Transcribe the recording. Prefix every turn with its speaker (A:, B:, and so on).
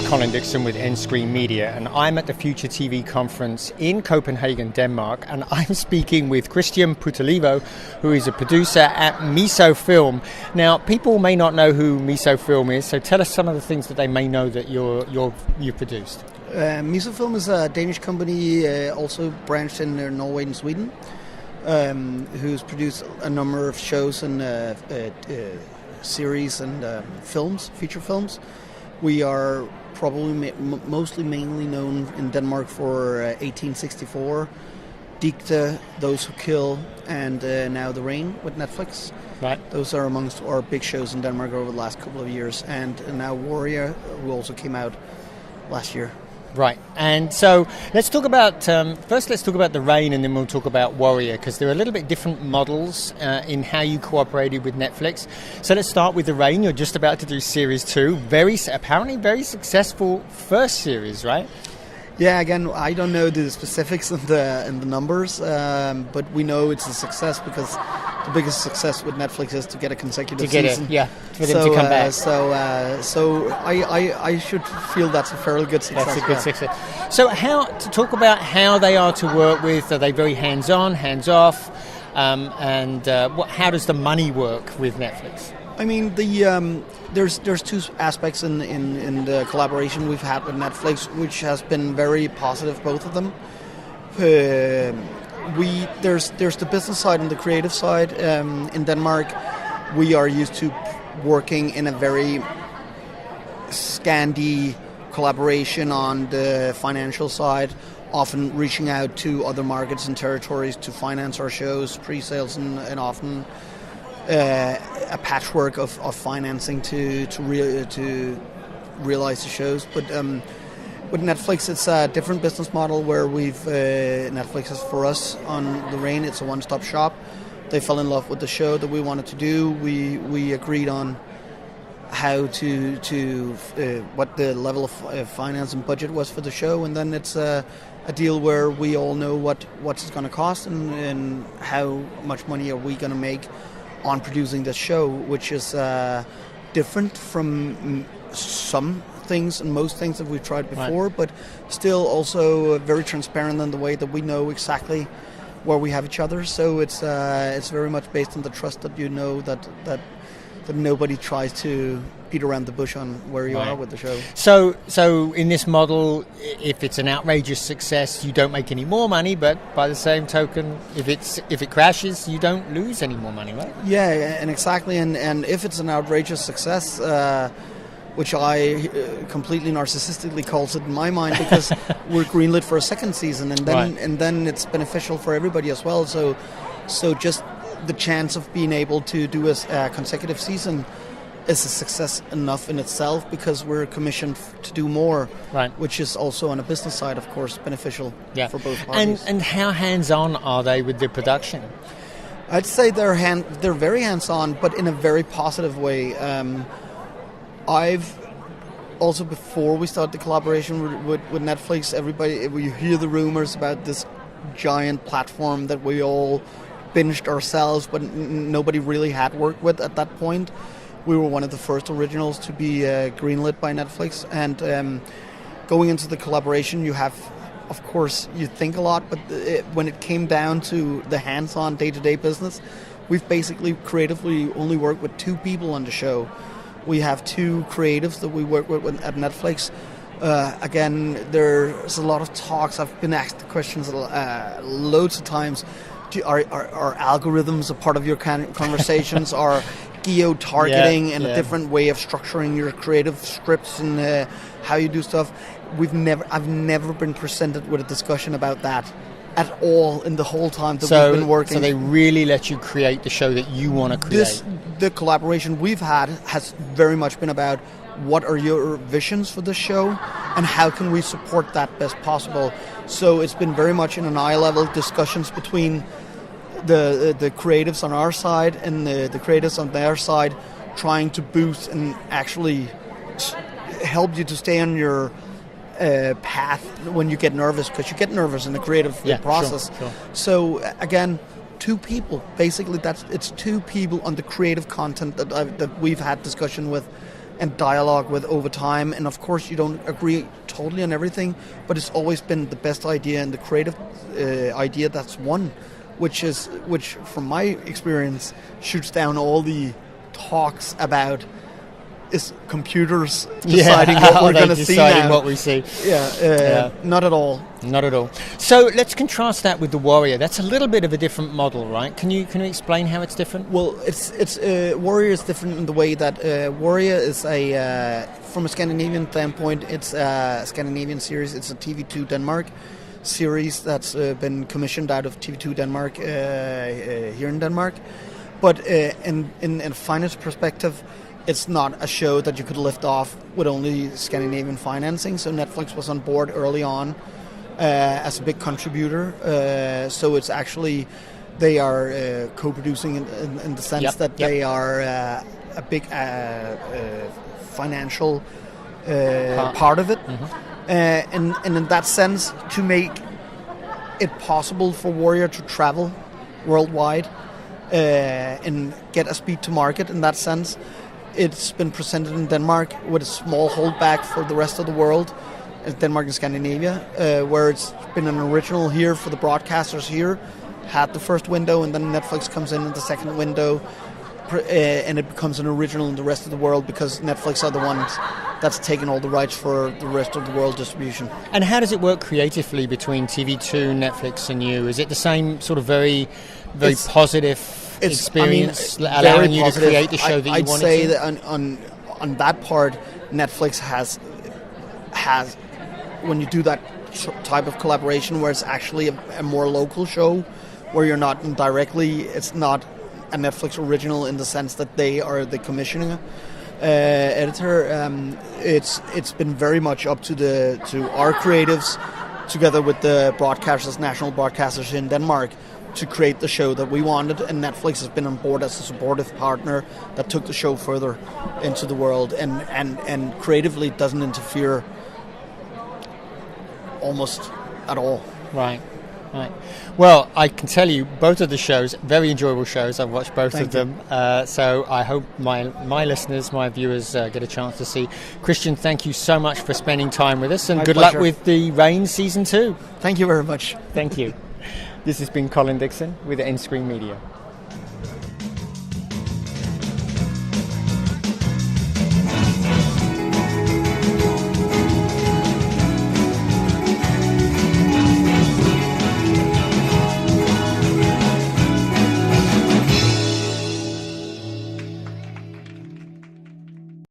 A: Colin Dixon with N-Screen Media, and I'm at the Future TV conference in Copenhagen, Denmark, and I'm speaking with Christian Potalivo, who is a producer at Miso Film. Now, people may not know who Miso Film is, so tell us some of the things that they may know that you've produced.
B: Miso Film is a Danish company, also branched in Norway and Sweden, who's produced a number of shows and series and films, feature films. We are probably mainly known in Denmark for 1864, Dixon, Those Who Kill, and now The Rain with Netflix.
A: Right.
B: Those are amongst our big shows in Denmark over the last couple of years. And now Warrior, who also came out last year.
A: Right, and so let's talk about, first let's talk about The Rain and then we'll talk about Warrior, because there are a little bit different models in how you cooperated with Netflix. So let's start with The Rain. You're just about to do Series 2, apparently very successful first series, right?
B: Yeah, again, I don't know the specifics in the numbers, but we know it's a success because the biggest success with Netflix is to get a consecutive season.
A: For them to come back.
B: So I should feel that's a fairly good success.
A: That's a good success. So to talk about how they are to work with, are they very hands-on, hands-off, and how does the money work with Netflix?
B: I mean, there's two aspects in the collaboration we've had with Netflix, which has been very positive, both of them. There's the business side and the creative side. In Denmark, we are used to working in a very Scandi collaboration on the financial side, often reaching out to other markets and territories to finance our shows, pre-sales, and often a patchwork of financing to realize the shows. But with Netflix, it's a different business model where Netflix is for us on The Rain. It's a one-stop shop. They fell in love with the show that we wanted to do. We agreed on how to what the level of finance and budget was for the show, and then it's a deal where we all know what it's going to cost and how much money are we going to make on producing the show, which is different from some things and most things that we've tried before, right, but still also very transparent in the way that we know exactly where we have each other. So it's very much based on the trust that you know that nobody tries to beat around the bush on where you are with the show.
A: So in this model, if it's an outrageous success, you don't make any more money, but by the same token, if it crashes, you don't lose any more money, right?
B: Yeah, and exactly. And if it's an outrageous success, which I completely narcissistically calls it in my mind, because we're greenlit for a second season, and then it's beneficial for everybody as well. So just the chance of being able to do a consecutive season is a success enough in itself, because we're commissioned to do more,
A: right,
B: which is also on a business side, of course, beneficial for both parties.
A: And how hands-on are they with the production?
B: I'd say they're very hands-on, but in a very positive way. I've also, before we started the collaboration with Netflix, we hear the rumors about this giant platform that we all binged ourselves, but nobody really had worked with at that point. We were one of the first originals to be greenlit by Netflix, and going into the collaboration, you have, of course, you think a lot, but when it came down to the hands-on day-to-day business, we've basically creatively only worked with two people on the show. We have two creatives that we work with at Netflix. Again, there's a lot of talks. I've been asked the questions loads of times. Are algorithms a part of your conversations? Are geo-targeting and a different way of structuring your creative scripts and how you do stuff? I've never been presented with a discussion about that at all in the whole time that we've been working.
A: So they really let you create the show that you want to create.
B: The collaboration we've had has very much been about what are your visions for the show and how can we support that best possible. So it's been very much in an eye-level discussions between the creatives on our side and the creatives on their side, trying to boost and actually help you to stay on your path when you get nervous, because you get nervous in the creative process. Sure. So again, two people, basically it's two people on the creative content that we've had discussion with and dialogue with over time. And of course, you don't agree totally on everything, but it's always been the best idea and the creative idea that's won, which from my experience shoots down all the talks about is computers deciding what we're going to see now.
A: What we see.
B: Not at all.
A: Not at all. So let's contrast that with the Warrior. That's a little bit of a different model, right? Can you explain how it's different?
B: Well, it's Warrior is different in the way that Warrior is from a Scandinavian standpoint, it's a Scandinavian series. It's a TV2 Denmark series that's been commissioned out of TV2 Denmark here in Denmark. But in a finance perspective, it's not a show that you could lift off with only Scandinavian financing. So Netflix was on board early on as a big contributor. So it's actually, they are co-producing in the sense that they are a big financial part of it. And in that sense, to make it possible for Warrior to travel worldwide and get a speed to market in that sense, it's been presented in Denmark with a small holdback for the rest of the world, Denmark and Scandinavia, where it's been an original here for the broadcasters here, had the first window, and then Netflix comes in the second window, and it becomes an original in the rest of the world because Netflix are the ones that's taken all the rights for the rest of the world distribution.
A: And how does it work creatively between TV2, Netflix and you? Is it the same sort of very positive experience, allowing you to create the show that you wanted to?
B: I'd say that on that part, Netflix has when you do that type of collaboration where it's actually a more local show, where you're not directly, it's not a Netflix original in the sense that they are the commissioning editor. It's been very much up to our creatives, together with the broadcasters, national broadcasters in Denmark, to create the show that we wanted, and Netflix has been on board as a supportive partner that took the show further into the world, and creatively doesn't interfere almost at all.
A: Right. Well, I can tell you, both of the shows, very enjoyable shows. I've watched both of them. So I hope my listeners, my viewers get a chance to see. Christian, thank you so much for spending time with us, and good luck with the Reign Season 2.
B: Thank you very much.
A: Thank you. This has been Colin Dixon with N Screen Media.